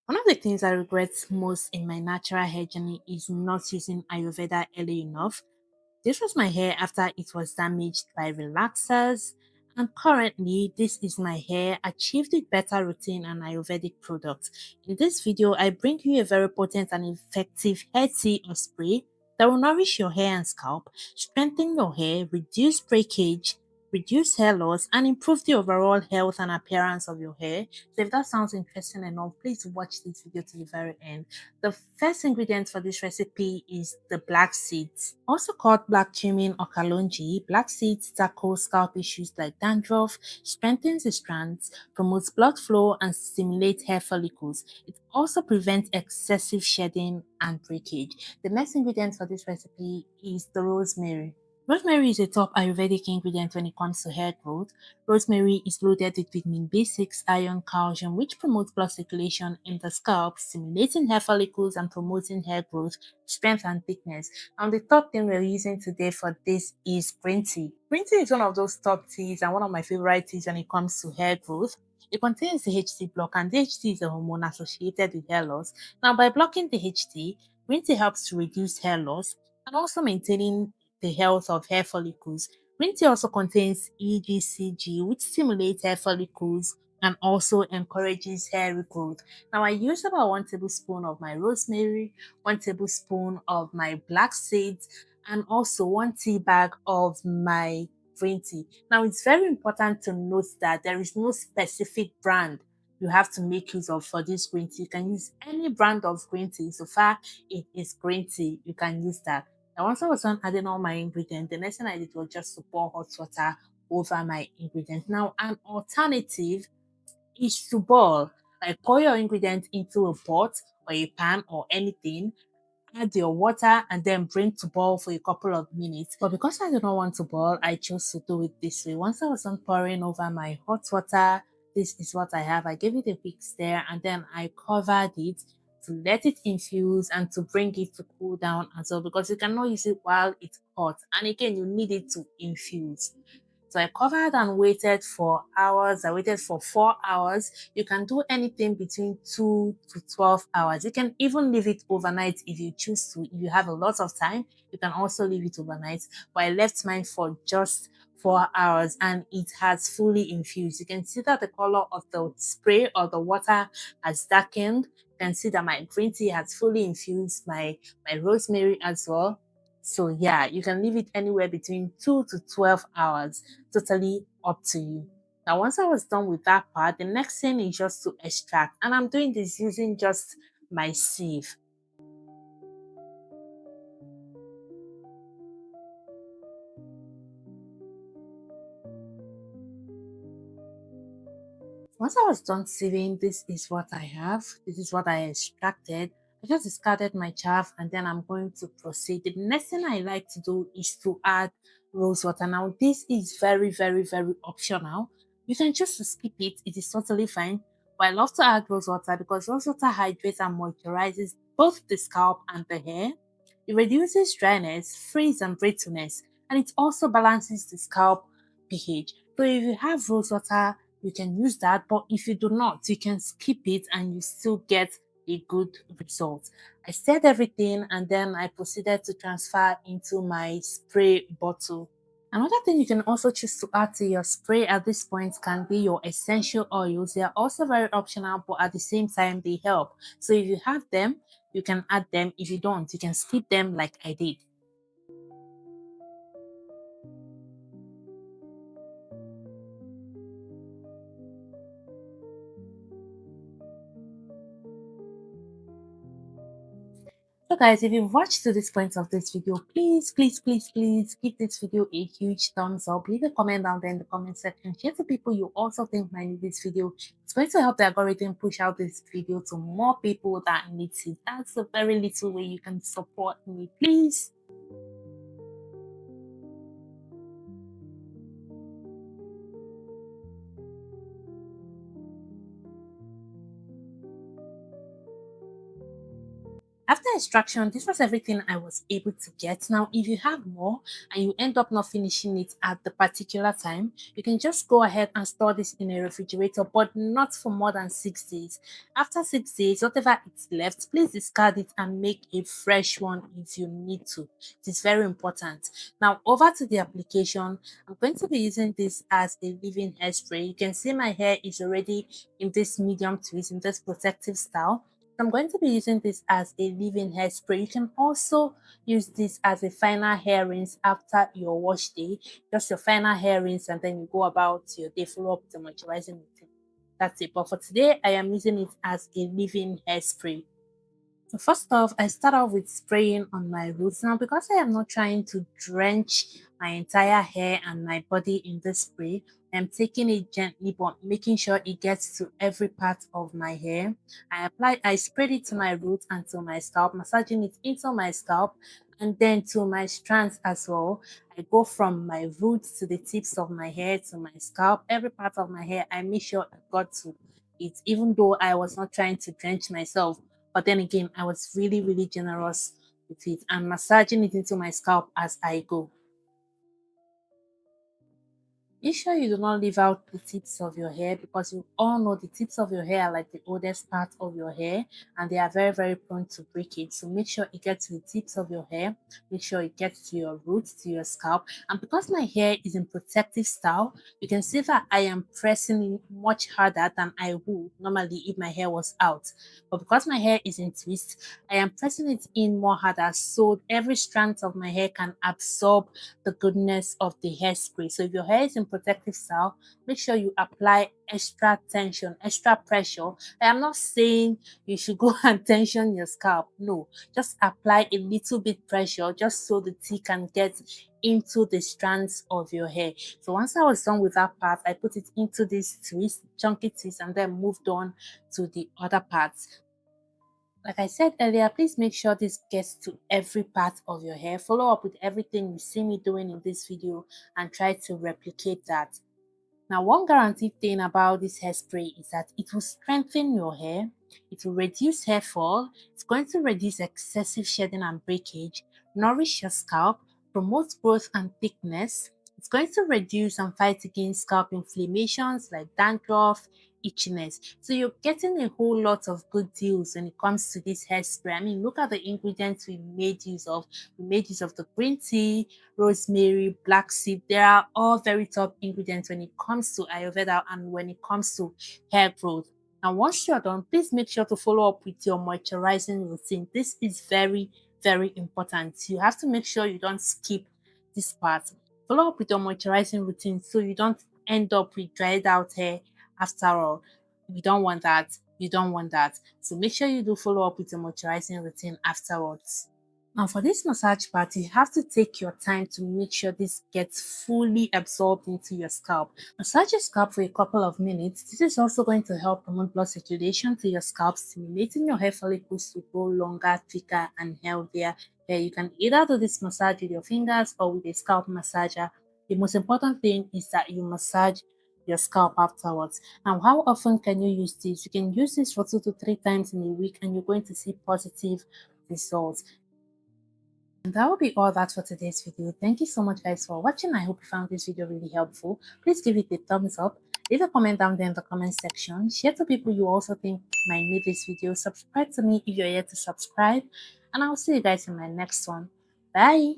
One of the things I regret most in my natural hair journey is not using Ayurveda early enough. This was my hair after it was damaged by relaxers, and currently, this is my hair achieved with better routine and Ayurvedic products. In this video, I bring you a very potent and effective hair tea or spray that will nourish your hair and scalp, strengthen your hair, reduce breakage, reduce hair loss, and improve the overall health and appearance of your hair. So, if that sounds interesting enough, please watch this video to the very end. The first ingredient for this recipe is the black seeds. Also called black cumin or kalonji, black seeds tackle scalp issues like dandruff, strengthens the strands, promotes blood flow, and stimulates hair follicles. It also prevents excessive shedding and breakage. The next ingredient for this recipe is the rosemary. Rosemary is a top Ayurvedic ingredient when it comes to hair growth. Rosemary is loaded with vitamin B6, iron, calcium, which promotes blood circulation in the scalp, stimulating hair follicles and promoting hair growth, strength, and thickness. And the top thing we're using today for this is green tea. Green tea is one of those top teas and one of my favorite teas when it comes to hair growth. It contains the HT block, and the HT is a hormone associated with hair loss. Now, by blocking the HT, green tea helps to reduce hair loss and also maintaining the health of hair follicles. Green tea also contains EGCG, which stimulates hair follicles and also encourages hair regrowth. Now, I use about 1 tablespoon of my rosemary, 1 tablespoon of my black seeds, and also 1 tea bag of my green tea. Now, it's very important to note that there is no specific brand you have to make use of for this green tea. You can use any brand of green tea. So far, it is green tea. You can use that. Now, once I was done adding all my ingredients, the next thing I did was just to pour hot water over my ingredients. Now, an alternative is to boil. Like pour your ingredients into a pot or a pan or anything, add your water, and then bring to boil for a couple of minutes. But because I do not want to boil, I chose to do it this way. Once I was done pouring over my hot water, this is what I have. I gave it a quick stir and then I covered it to let it infuse and to bring it to cool down as well, because you cannot use it while it's hot. And again, you need it to infuse. So I covered and waited for hours. I waited for 4 hours. You can do anything between 2 to 12 hours. You can even leave it overnight if you choose to. If you have a lot of time, you can also leave it overnight. But I left mine for just 4 hours and it has fully infused. You can see that the color of the spray or the water has darkened. You can see that my green tea has fully infused, my rosemary as well. So yeah, you can leave it anywhere between 2 to 12 hours, totally up to you. Now, once I was done with that part, the next thing is just to extract. And I'm doing this using just my sieve. Once I was done sieving, this is what I have. This is what I extracted. I just discarded my chaff and then I'm going to proceed. The next thing I like to do is to add rose water. Now, this is very, very, very optional. You can choose to skip it. It is totally fine. But I love to add rose water because rose water hydrates and moisturizes both the scalp and the hair. It reduces dryness, frizz, and brittleness, and it also balances the scalp pH. So if you have rose water, you can use that, but if you do not, you can skip it and you still get a good result. I stirred everything and then I proceeded to transfer into my spray bottle. Another thing you can also choose to add to your spray at this point can be your essential oils. They are also very optional, but at the same time, they help. So if you have them, you can add them. If you don't, you can skip them like I did. So guys, if you've watched to this point of this video, please, please, please, please give this video a huge thumbs up. Leave a comment down there in the comment section. Share to people you also think might need this video. It's going to help the algorithm push out this video to more people that need it. That's a very little way you can support me, please. After extraction, this was everything I was able to get. Now, if you have more and you end up not finishing it at the particular time, you can just go ahead and store this in a refrigerator, but not for more than 6 days. After 6 days, whatever is left, please discard it and make a fresh one if you need to. It is very important. Now, over to the application. I'm going to be using this as a leave-in hairspray. You can see my hair is already in this medium twist, in this protective style. I'm going to be using this as a leave-in hairspray. You can also use this as a final hair rinse after your wash day. Just your final hair rinse and then you go about your day, follow up the moisturizing routine. That's it. But for today, I am using it as a leave-in hairspray. So first off, I start off with spraying on my roots. Now, because I am not trying to drench my entire hair and my body in this spray, I'm taking it gently but making sure it gets to every part of my hair. I spread it to my roots and to my scalp, massaging it into my scalp and then to my strands as well. I go from my roots to the tips of my hair to my scalp. Every part of my hair, I make sure I got to it, even though I was not trying to drench myself. But then again, I was really, really generous with it and massaging it into my scalp as I go. Make sure you do not leave out the tips of your hair because you all know the tips of your hair are like the oldest part of your hair and they are very, very prone to breakage. So make sure it gets to the tips of your hair, make sure it gets to your roots, to your scalp. And because my hair is in protective style, you can see that I am pressing it much harder than I would normally if my hair was out. But because my hair is in twist, I am pressing it in more harder so every strand of my hair can absorb the goodness of the hairspray. So if your hair is in protective style, make sure you apply extra tension, extra pressure. I am not saying you should go and tension your scalp. No, just apply a little bit pressure just so the tea can get into the strands of your hair. So once I was done with that part, I put it into this twist, chunky twist, and then moved on to the other parts. Like I said earlier, please make sure this gets to every part of your hair. Follow up with everything you see me doing in this video and try to replicate that. Now, one guaranteed thing about this hairspray is that it will strengthen your hair, it will reduce hair fall, it's going to reduce excessive shedding and breakage, nourish your scalp, promote growth and thickness. It's going to reduce and fight against scalp inflammations like dandruff, itchiness. So you're getting a whole lot of good deals when it comes to this hairspray. I mean, look at the ingredients we made use of. We made use of the green tea, rosemary, black seed. They are all very top ingredients when it comes to Ayurveda and when it comes to hair growth. And once you're done, please make sure to follow up with your moisturizing routine. This is very, very important. You have to make sure you don't skip this part. Follow up with your moisturizing routine so you don't end up with dried out hair after all. You don't want that. You don't want that. So make sure you do follow up with your moisturizing routine afterwards. Now for this massage part, you have to take your time to make sure this gets fully absorbed into your scalp. Massage your scalp for a couple of minutes. This is also going to help promote blood circulation to your scalp, stimulating your hair follicles to grow longer, thicker, and healthier. You can either do this massage with your fingers or with a scalp massager. The most important thing is that you massage your scalp afterwards. Now, how often can you use this? You can use this for 2 to 3 times in a week and you're going to see positive results. And that will be all that for today's video. Thank you so much guys for watching. I hope you found this video really helpful. Please give it a thumbs up. Leave a comment down there in the comment section. Share to people you also think might need this video. Subscribe to me if you're yet to subscribe. And I'll see you guys in my next one. Bye.